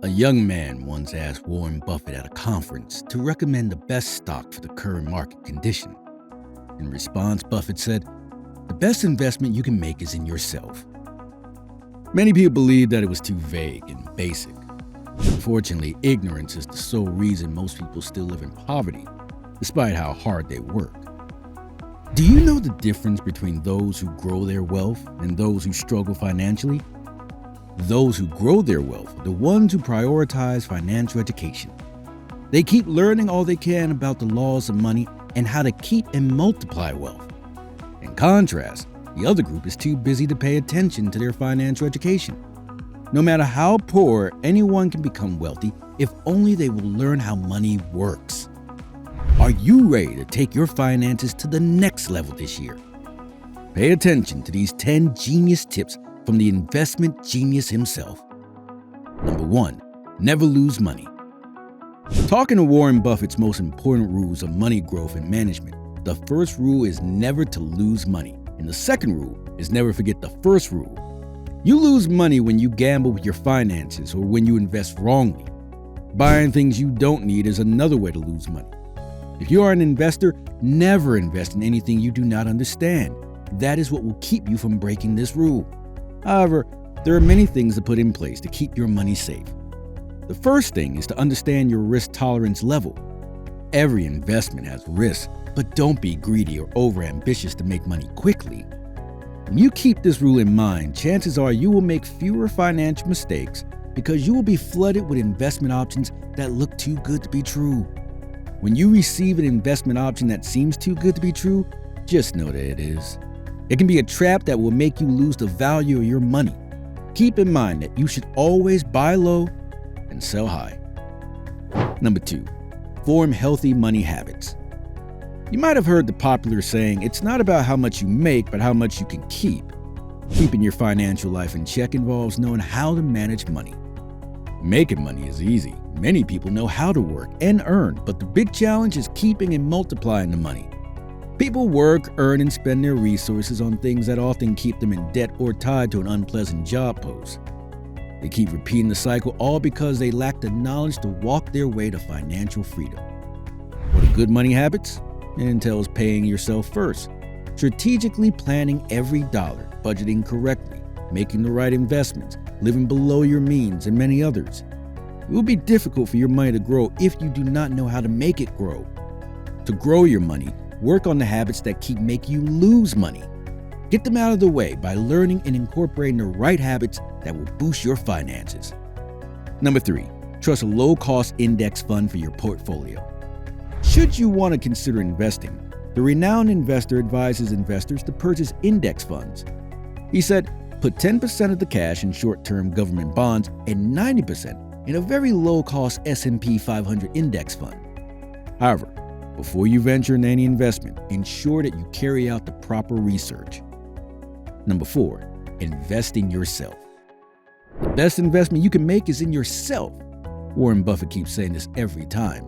A young man once asked Warren Buffett at a conference to recommend the best stock for the current market condition. In response, Buffett said, "The best investment you can make is in yourself." Many people believe that it was too vague and basic. Unfortunately, ignorance is the sole reason most people still live in poverty, despite how hard they work. Do you know the difference between those who grow their wealth and those who struggle financially? Those who grow their wealth are the ones who prioritize financial education. They keep learning all they can about the laws of money and how to keep and multiply wealth. In contrast, the other group is too busy to pay attention to their financial education. No matter how poor, anyone can become wealthy if only they will learn how money works. Are you ready to take your finances to the next level this year? Pay attention to these 10 genius tips from the investment genius himself. Number 1, never lose money. Talking to Warren Buffett's most important rules of money growth and management, the first rule is never to lose money, and the second rule is never forget the first rule. You lose money when you gamble with your finances or when you invest wrongly. Buying things you don't need is another way to lose money. If you are an investor, never invest in anything you do not understand. That is what will keep you from breaking this rule. However, there are many things to put in place to keep your money safe. The first thing is to understand your risk tolerance level. Every investment has risks, but don't be greedy or overambitious to make money quickly. When you keep this rule in mind, chances are you will make fewer financial mistakes because you will be flooded with investment options that look too good to be true. When you receive an investment option that seems too good to be true, just know that it is. It can be a trap that will make you lose the value of your money. Keep in mind that you should always buy low and sell high. Number 2, form healthy money habits. You might have heard the popular saying, "It's not about how much you make, but how much you can keep." Keeping your financial life in check involves knowing how to manage money. Making money is easy. Many people know how to work and earn, but the big challenge is keeping and multiplying the money. People work, earn, and spend their resources on things that often keep them in debt or tied to an unpleasant job post. They keep repeating the cycle all because they lack the knowledge to walk their way to financial freedom. What are good money habits? It entails paying yourself first, strategically planning every dollar, budgeting correctly, making the right investments, living below your means, and many others. It will be difficult for your money to grow if you do not know how to make it grow. To grow your money, work on the habits that keep making you lose money. Get them out of the way by learning and incorporating the right habits that will boost your finances. Number 3, trust a low-cost index fund for your portfolio. Should you want to consider investing, the renowned investor advises investors to purchase index funds. He said, put 10% of the cash in short-term government bonds and 90% in a very low-cost S&P 500 index fund. However, before you venture into any investment, ensure that you carry out the proper research. Number 4, invest in yourself. The best investment you can make is in yourself. Warren Buffett keeps saying this every time.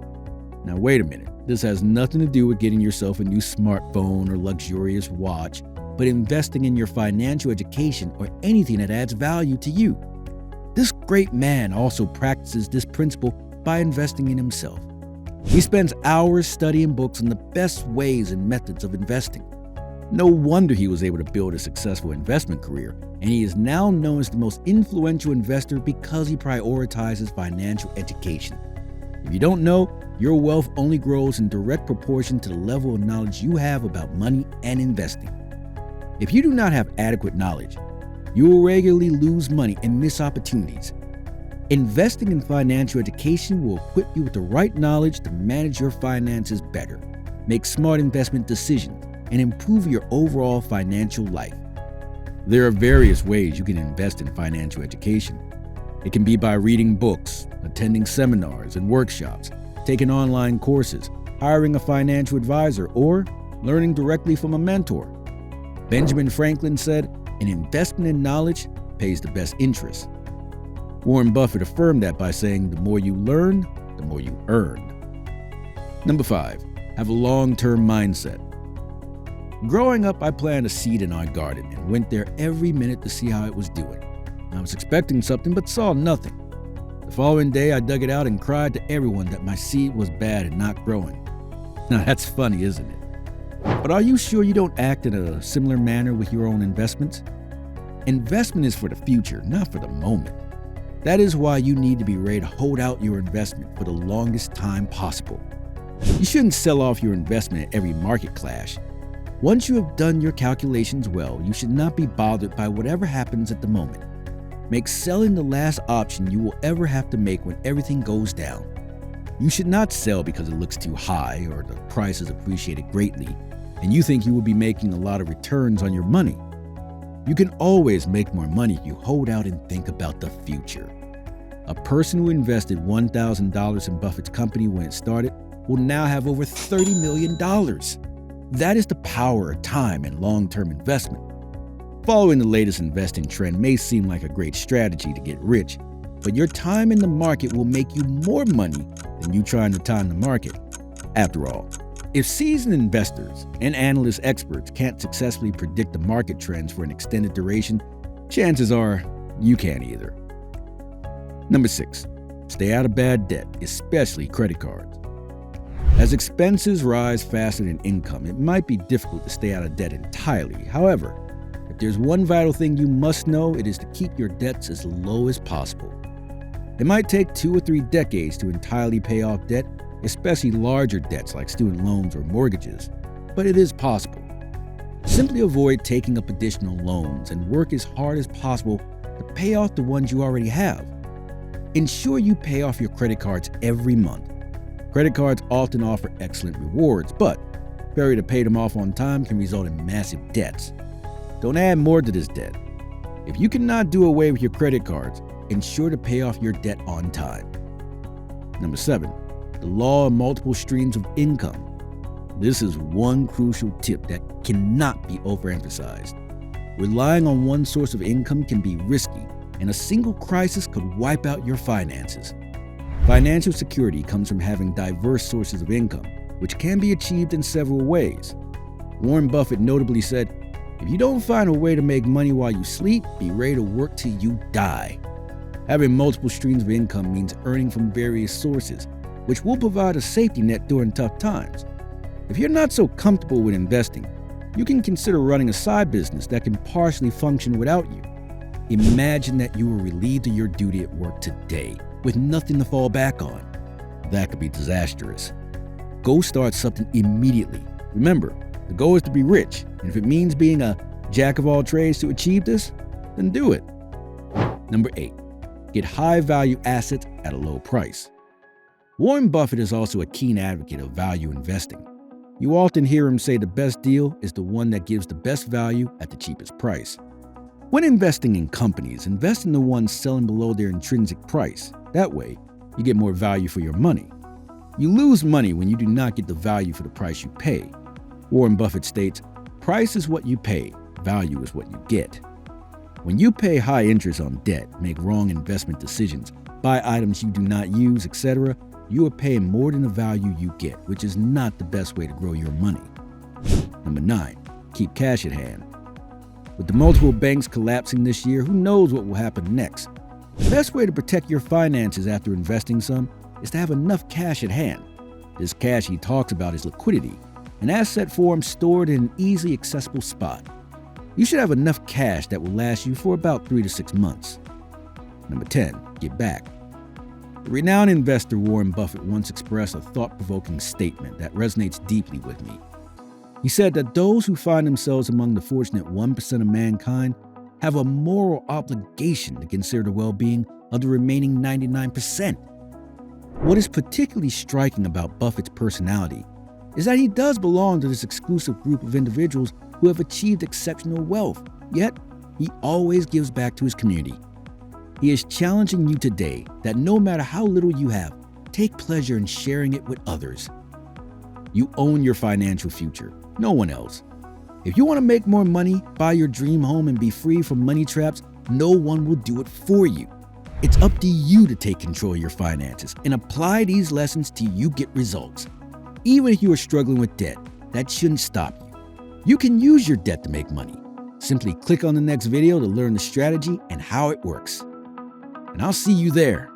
Now wait a minute, this has nothing to do with getting yourself a new smartphone or luxurious watch, but investing in your financial education or anything that adds value to you. This great man also practices this principle by investing in himself. He spends hours studying books on the best ways and methods of investing. No wonder he was able to build a successful investment career, and he is now known as the most influential investor because he prioritizes financial education. If you don't know, your wealth only grows in direct proportion to the level of knowledge you have about money and investing. If you do not have adequate knowledge, you will regularly lose money and miss opportunities. Investing in financial education will equip you with the right knowledge to manage your finances better, make smart investment decisions, and improve your overall financial life. There are various ways you can invest in financial education. It can be by reading books, attending seminars and workshops, taking online courses, hiring a financial advisor, or learning directly from a mentor. Benjamin Franklin said, "An investment in knowledge pays the best interest." Warren Buffett affirmed that by saying, "The more you learn, the more you earn." Number 5, have a long-term mindset. Growing up, I planted a seed in our garden and went there every minute to see how it was doing. I was expecting something but saw nothing. The following day, I dug it out and cried to everyone that my seed was bad and not growing. Now that's funny, isn't it? But are you sure you don't act in a similar manner with your own investments? Investment is for the future, not for the moment. That is why you need to be ready to hold out your investment for the longest time possible. You shouldn't sell off your investment at every market clash. Once you have done your calculations well, you should not be bothered by whatever happens at the moment. Make selling the last option you will ever have to make when everything goes down. You should not sell because it looks too high or the price has appreciated greatly and you think you will be making a lot of returns on your money. You can always make more money if you hold out and think about the future. A person who invested $1,000 in Buffett's company when it started will now have over $30 million. That is the power of time and long-term investment. Following the latest investing trend may seem like a great strategy to get rich, but your time in the market will make you more money than you trying to time the market. After all, if seasoned investors and analyst experts can't successfully predict the market trends for an extended duration, chances are you can't either. Number 6, stay out of bad debt, especially credit cards. As expenses rise faster than income, it might be difficult to stay out of debt entirely. However, if there's one vital thing you must know, it is to keep your debts as low as possible. It might take 2 or 3 decades to entirely pay off debt, especially larger debts like student loans or mortgages, but it is possible. Simply avoid taking up additional loans and work as hard as possible to pay off the ones you already have. Ensure you pay off your credit cards every month. Credit cards often offer excellent rewards, but failure to pay them off on time can result in massive debts. Don't add more to this debt. If you cannot do away with your credit cards, ensure to pay off your debt on time. Number 7, the law of multiple streams of income. This is one crucial tip that cannot be overemphasized. Relying on one source of income can be risky, and a single crisis could wipe out your finances. Financial security comes from having diverse sources of income, which can be achieved in several ways. Warren Buffett notably said, "If you don't find a way to make money while you sleep, be ready to work till you die." Having multiple streams of income means earning from various sources, which will provide a safety net during tough times. If you're not so comfortable with investing, you can consider running a side business that can partially function without you. Imagine that you were relieved of your duty at work today with nothing to fall back on. That could be disastrous. Go start something immediately. Remember, the goal is to be rich, and if it means being a jack of all trades to achieve this, then do it. Number 8, get high-value assets at a low price. Warren Buffett is also a keen advocate of value investing. You often hear him say the best deal is the one that gives the best value at the cheapest price. When investing in companies, invest in the ones selling below their intrinsic price. That way, you get more value for your money. You lose money when you do not get the value for the price you pay. Warren Buffett states, "Price is what you pay, value is what you get." When you pay high interest on debt, make wrong investment decisions, buy items you do not use, etc., you are paying more than the value you get, which is not the best way to grow your money. Number 9, keep cash at hand. With the multiple banks collapsing this year, who knows what will happen next? The best way to protect your finances after investing some is to have enough cash at hand. This cash he talks about is liquidity, an asset form stored in an easily accessible spot. You should have enough cash that will last you for about 3 to 6 months. Number 10, give back. The renowned investor Warren Buffett once expressed a thought-provoking statement that resonates deeply with me. He said that those who find themselves among the fortunate 1% of mankind have a moral obligation to consider the well-being of the remaining 99%. What is particularly striking about Buffett's personality is that he does belong to this exclusive group of individuals who have achieved exceptional wealth, yet he always gives back to his community. He is challenging you today that no matter how little you have, take pleasure in sharing it with others. You own your financial future, no one else. If you want to make more money, buy your dream home, and be free from money traps, no one will do it for you. It's up to you to take control of your finances and apply these lessons till you get results. Even if you are struggling with debt, that shouldn't stop you. You can use your debt to make money. Simply click on the next video to learn the strategy and how it works. And I'll see you there.